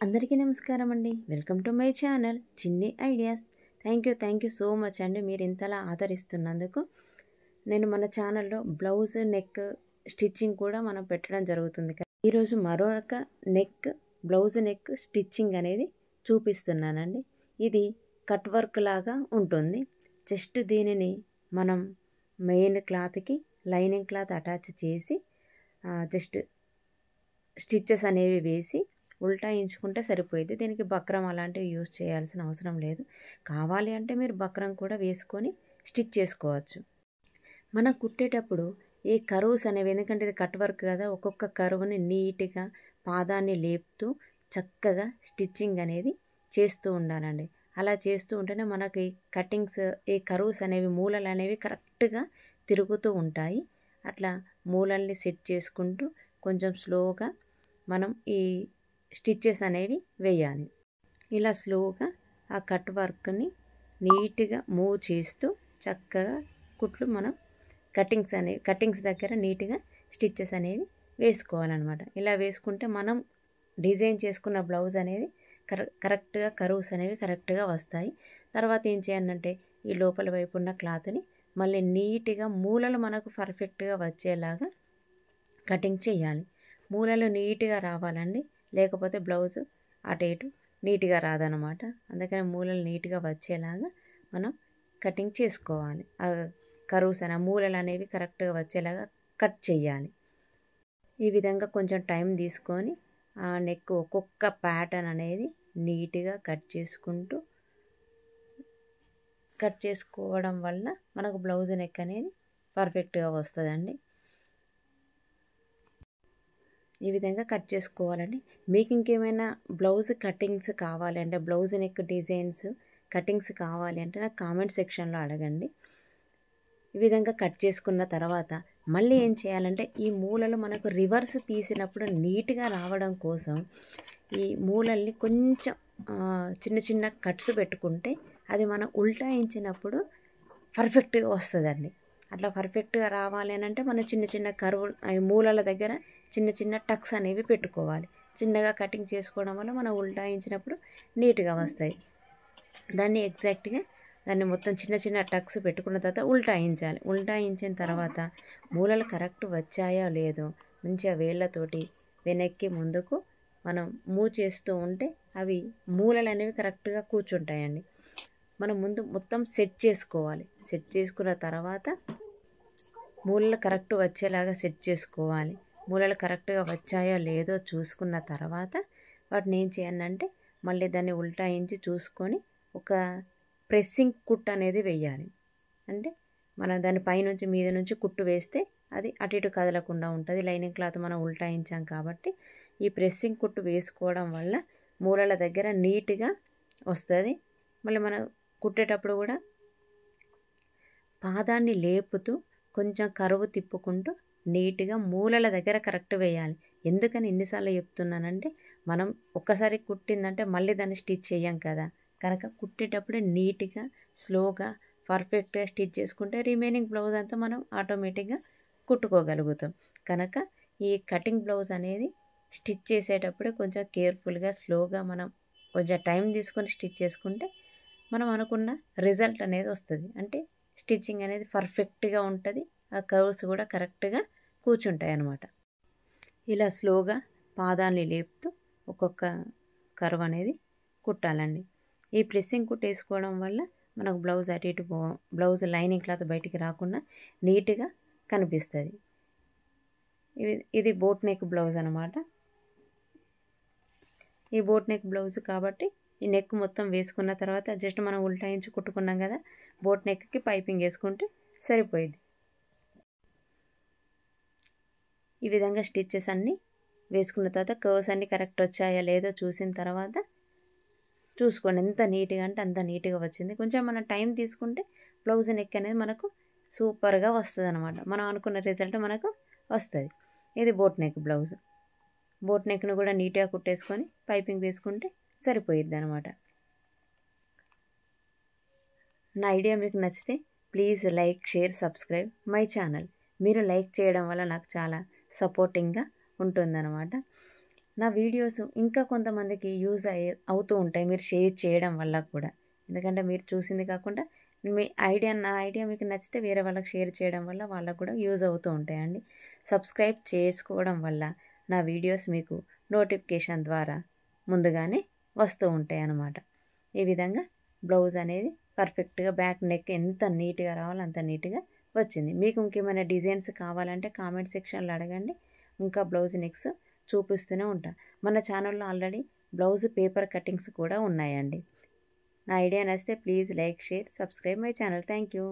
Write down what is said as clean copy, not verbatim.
అందరికీ నమస్కారం అండి. వెల్కమ్ టు మై ఛానల్ చిన్ని ideas. Thank you so much అండి మీరు ఇంతలా ఆదరిస్తున్నందుకు. నేను మన ఛానల్లో బ్లౌజ్ నెక్ స్టిచ్చింగ్ కూడా మనం పెట్టడం జరుగుతుంది. ఈరోజు మరొక బ్లౌజ్ నెక్ స్టిచ్చింగ్ అనేది చూపిస్తున్నానండి. ఇది కట్ వర్క్ లాగా ఉంటుంది. జస్ట్ దీనిని మనం మెయిన్ క్లాత్కి లైనింగ్ క్లాత్ అటాచ్ చేసి జస్ట్ స్టిచ్చెస్ అనేవి వేసి ఉల్టాయించుకుంటే సరిపోయింది. దీనికి బక్రం అలాంటివి యూజ్ చేయాల్సిన అవసరం లేదు. కావాలి అంటే మీరు బక్రం కూడా వేసుకొని స్టిచ్ చేసుకోవచ్చు. మనం కుట్టేటప్పుడు ఈ కర్వ్స్ అనేవి, ఎందుకంటే ఇది కట్ వర్క్ కదా, ఒక్కొక్క కర్వ్ని నీట్గా పాదాన్ని లేపుతూ చక్కగా స్టిచ్చింగ్ అనేది చేస్తూ ఉండాలండి. అలా చేస్తూ ఉంటేనే మనకి కటింగ్స్ ఈ కర్వ్స్ అనేవి మూలలు అనేవి కరెక్ట్గా తిరుగుతూ ఉంటాయి. అట్లా మూలల్ని సెట్ చేసుకుంటూ కొంచెం స్లోగా మనం ఈ స్టిచ్చెస్ అనేవి వేయాలి. ఇలా స్లోగా ఆ కట్ వర్క్ని మూవ్ చేస్తూ చక్కగా కుట్లు మనం కటింగ్స్ దగ్గర నీట్గా స్టిచ్చెస్ అనేవి వేసుకోవాలన్నమాట. ఇలా వేసుకుంటే మనం డిజైన్ చేసుకున్న బ్లౌజ్ అనేది కరెక్ట్గా కర్వ్స్ అనేవి కరెక్ట్గా వస్తాయి. తర్వాత ఏం చేయాలంటే ఈ లోపల వైపు ఉన్న క్లాత్ని మళ్ళీ నీట్గా మూలలు మనకు పర్ఫెక్ట్గా వచ్చేలాగా కటింగ్ చేయాలి. మూలలు నీట్గా రావాలండి, లేకపోతే బ్లౌజ్ అటు ఇటు నీట్గా రాదనమాట. అందుకని మూలలు నీట్గా వచ్చేలాగా మనం కటింగ్ చేసుకోవాలి. ఆ కర్వ్స్ అనే మూలలు అనేవి కరెక్ట్గా వచ్చేలాగా కట్ చేయాలి. ఈ విధంగా కొంచెం టైం తీసుకొని ఆ నెక్ ఒక్కొక్క ప్యాటర్న్ అనేది నీట్గా కట్ చేసుకోవడం వల్ల మనకు బ్లౌజ్ నెక్ అనేది పర్ఫెక్ట్గా వస్తుందండి. ఈ విధంగా కట్ చేసుకోవాలండి. మీకు ఇంకేమైనా బ్లౌజ్ కటింగ్స్ కావాలంటే, బ్లౌజ్ నెక్ డిజైన్స్ కటింగ్స్ కావాలి అంటే నాకు కామెంట్ సెక్షన్లో అడగండి. ఈ విధంగా కట్ చేసుకున్న తర్వాత మళ్ళీ ఏం చేయాలంటే ఈ మూలలు మనకు రివర్స్ తీసినప్పుడు నీట్గా రావడం కోసం ఈ మూలల్ని కొంచెం చిన్న చిన్న కట్స్ పెట్టుకుంటే అది మనం ఉల్టాయించినప్పుడు పర్ఫెక్ట్గా వస్తుందండి. అట్లా పర్ఫెక్ట్గా రావాలి అని అంటే మనం చిన్న చిన్న మూలల దగ్గర చిన్న చిన్న టక్స్ అనేవి పెట్టుకోవాలి. చిన్నగా కటింగ్ చేసుకోవడం వల్ల మనం ఉల్టాయించినప్పుడు నీట్గా వస్తాయి. దాన్ని మొత్తం చిన్న చిన్న టక్స్ పెట్టుకున్న తర్వాత ఉల్టాయించాలి. ఉల్టాయించిన తర్వాత మూలలు కరెక్ట్ వచ్చాయో లేదో మంచిగా వేళ్ళతోటి వెనక్కి ముందుకు మనం మూవ్ చేస్తూ ఉంటే అవి మూలలు అనేవి కరెక్ట్గా కూర్చుంటాయండి. మనం ముందు మొత్తం సెట్ చేసుకోవాలి. సెట్ చేసుకున్న తర్వాత మూలలు కరెక్ట్ వచ్చేలాగా సెట్ చేసుకోవాలి. మూలలు కరెక్ట్గా వచ్చాయో లేదో చూసుకున్న తర్వాత వాటిని ఏం చేయాలంటే మళ్ళీ దాన్ని ఉల్టాయించి చూసుకొని ఒక ప్రెస్సింగ్ కుట్ అనేది వేయాలి. అంటే మనం దాని పైనుంచి మీద నుంచి కుట్టు వేస్తే అది అటు ఇటు కదలకుండా ఉంటుంది. లైనింగ్ క్లాత్ మనం ఉల్టాయించాం కాబట్టి ఈ ప్రెస్సింగ్ కుట్టు వేసుకోవడం వల్ల మూలల దగ్గర నీట్గా వస్తుంది. మళ్ళీ మనం కుట్టేటప్పుడు కూడా పాదాన్ని లేపుతూ కొంచెం కరువు తిప్పుకుంటూ నీట్గా మూలల దగ్గర కరెక్ట్ వేయాలి. ఎందుకని ఎన్నిసార్లు చెప్తున్నానంటే మనం ఒక్కసారి కుట్టిందంటే మళ్ళీ దాన్ని స్టిచ్ చేయం కదా, కనుక కుట్టేటప్పుడే నీట్గా స్లోగా పర్ఫెక్ట్గా స్టిచ్ చేసుకుంటే రిమైనింగ్ బ్లౌజ్ అంతా మనం ఆటోమేటిక్గా కుట్టుకోగలుగుతాం. కనుక ఈ కటింగ్ బ్లౌజ్ అనేది స్టిచ్ చేసేటప్పుడే కొంచెం కేర్ఫుల్గా స్లోగా మనం కొంచెం టైం తీసుకొని స్టిచ్ చేసుకుంటే మనం అనుకున్న రిజల్ట్ అనేది వస్తుంది. అంటే స్టిచ్చింగ్ అనేది పర్ఫెక్ట్గా ఉంటుంది. ఆ కర్వ్స్ కూడా కరెక్ట్గా కూర్చుంటాయి అన్నమాట. ఇలా స్లోగా పాదాన్ని లేపుతూ ఒక్కొక్క కర్వ్ అనేది కుట్టాలండి. ఈ ప్రెస్సింగ్ కుట్ వేసుకోవడం వల్ల మనకు బ్లౌజ్ అటు ఇటు బ్లౌజ్ లైనింగ్ క్లాత్ బయటికి రాకుండా నీట్గా కనిపిస్తుంది. ఇది బోట్ నెక్ బ్లౌజ్ అనమాట. ఈ బోట్ నెక్ బ్లౌజ్ కాబట్టి ఈ నెక్ మొత్తం వేసుకున్న తర్వాత జస్ట్ మనం ఉల్టాయించి కుట్టుకున్నాం కదా, బోట్ నెక్కి పైపింగ్ వేసుకుంటే సరిపోయింది. ఈ విధంగా స్టిచ్చెస్ అన్నీ వేసుకున్న తర్వాత కర్వ్స్ అన్నీ కరెక్ట్ వచ్చాయో లేదో చూసిన తర్వాత చూసుకోండి. ఎంత నీట్గా అంటే అంత నీట్గా వచ్చింది. కొంచెం మనం టైం తీసుకుంటే బ్లౌజ్ నెక్ అనేది మనకు సూపర్గా వస్తుంది అనమాట. మనం అనుకున్న రిజల్ట్ మనకు వస్తుంది. ఇది బోట్ నెక్ బ్లౌజ్. బోట్ నెక్ను కూడా నీట్గా కుట్టేసుకొని పైపింగ్ వేసుకుంటే సరిపోయిద్ది అనమాట. నా ఐడియా మీకు నచ్చితే please like, share, subscribe my channel. మీరు లైక్ చేయడం వల్ల నాకు చాలా సపోర్టింగ్గా ఉంటుందన్నమాట. నా వీడియోస్ ఇంకా కొంతమందికి యూజ్ అవుతూ ఉంటాయి మీరు షేర్ చేయడం వల్ల కూడా. ఎందుకంటే మీరు చూసింది కాకుండా నా ఐడియా మీకు నచ్చితే వేరే వాళ్ళకి షేర్ చేయడం వల్ల వాళ్ళకు కూడా యూజ్ అవుతూ ఉంటాయండి. సబ్స్క్రైబ్ చేసుకోవడం వల్ల నా వీడియోస్ మీకు నోటిఫికేషన్ ద్వారా ముందుగానే వస్తూ ఉంటాయి అన్నమాట. ఈ విధంగా బ్లౌజ్ అనేది పర్ఫెక్ట్గా బ్యాక్ నెక్ ఎంత నీట్గా రావాలో అంత నీట్గా వచ్చింది. మీకు ఇంకేమైనా డిజైన్స్ కావాలంటే కామెంట్ సెక్షన్లో అడగండి. ఇంకా బ్లౌజ్ నెక్స్ చూపిస్తూనే ఉంటా. మన ఛానల్లో ఆల్రెడీ బ్లౌజ్ పేపర్ కటింగ్స్ కూడా ఉన్నాయండి. నా ఐడియా నచ్చితే please like, share, subscribe my channel. Thank you.